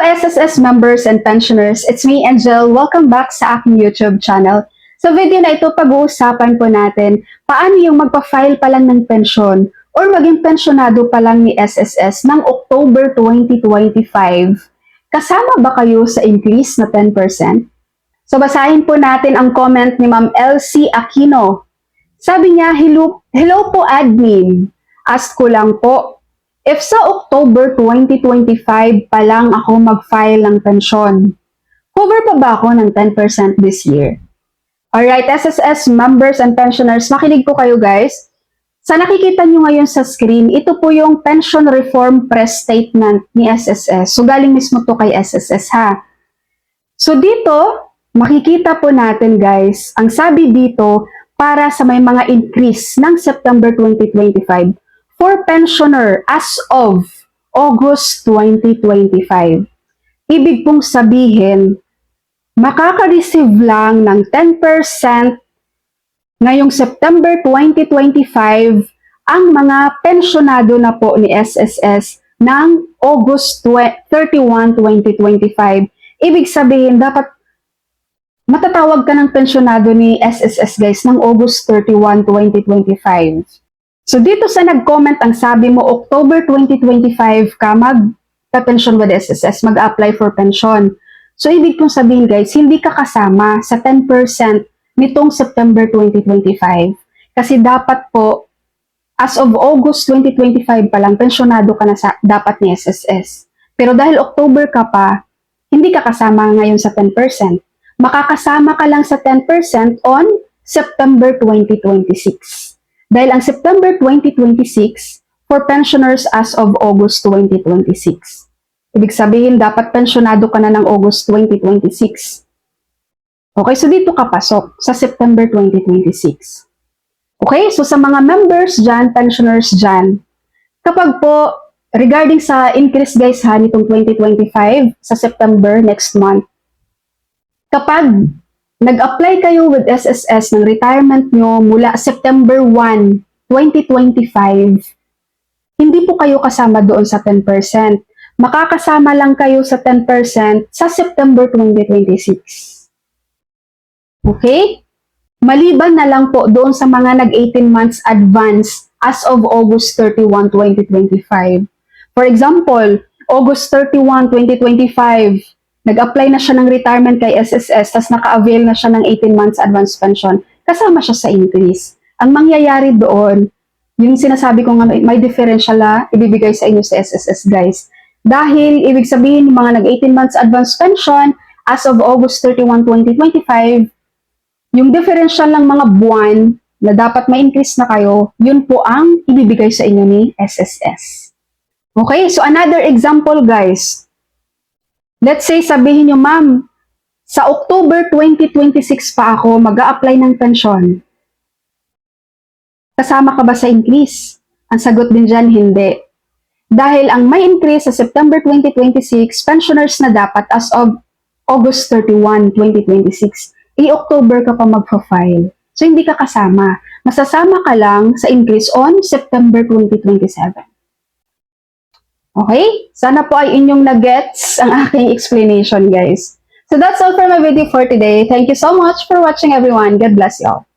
SSS members and pensioners, it's me, Angel. Welcome back sa aking YouTube channel. Sa video na ito, pag-uusapan po natin paano yung magpa-file pa lang ng pensyon or maging pensyonado pa lang ni SSS ng October 2025. Kasama ba kayo sa increase na 10%? So basahin po natin ang comment ni Ma'am LC Aquino. Sabi niya, hello po admin. Ask ko lang po, if sa October 2025 pa lang ako mag-file ng pensyon, cover pa ba ako ng 10% this year? Alright, SSS members and pensioners, makinig po kayo guys. Sa nakikita nyo ngayon sa screen, ito po yung Pension Reform Press Statement ni SSS. So galing mismo to kay SSS ha. So dito, makikita po natin guys, ang sabi dito, para sa may mga increase ng September 2025 for pensioner as of August 2025. Ibig pong sabihin, makaka-receive lang ng 10% ngayong September 2025 ang mga pensyonado na po ni SSS ng August 31, 2025. Ibig sabihin, dapat matatawag ka ng pensyonado ni SSS guys ng August 31, 2025. So dito sa nag-comment, ang sabi mo October 2025 ka mag-pension with SSS, mag-apply for pension. So ibig kong sabihin guys, hindi ka kasama sa 10% nitong September 2025. Kasi dapat po, as of August 2025 pa lang, pensyonado ka na dapat ni SSS. Pero dahil October ka pa, hindi ka kasama ngayon sa 10%. Makakasama ka lang sa 10% on September 2026. Dahil ang September 2026 for pensioners as of August 2026. Ibig sabihin, dapat pensyonado ka na ng August 2026. Okay, so dito ka pasok sa September 2026. Okay, so sa mga members dyan, pensioners dyan, kapag po, regarding sa increase guys ha, nitong 2025 sa September next month, kapag nag-apply kayo with SSS ng retirement nyo mula September 1, 2025, hindi po kayo kasama doon sa 10%. Makakasama lang kayo sa 10% sa September 2026. Okay? Maliban na lang po doon sa mga nag-18 months advance as of August 31, 2025. For example, August 31, 2025, nag-apply na siya ng retirement kay SSS, tas naka-avail na siya ng 18 months advance pension, kasama siya sa increase. Ang mangyayari doon, yung sinasabi ko nga may differential na ibibigay sa inyo sa SSS guys. Dahil, ibig sabihin, yung mga nag-18 months advance pension, as of August 31, 2025, yung differential ng mga buwan na dapat ma-increase na kayo, yun po ang ibibigay sa inyo ni SSS. Okay, so another example guys. Let's say, sabihin nyo, ma'am, sa October 2026 pa ako mag-a-apply ng pensyon. Kasama ka ba sa increase? Ang sagot din dyan, hindi. Dahil ang may increase sa September 2026, pensioners na dapat as of August 31, 2026. I-October ka pa mag-file. So, hindi ka kasama. Masasama ka lang sa increase on September 2027. Okay? Sana po ay inyong na-gets ang aking explanation, guys. So that's all for my video for today. Thank you so much for watching, everyone. God bless you all.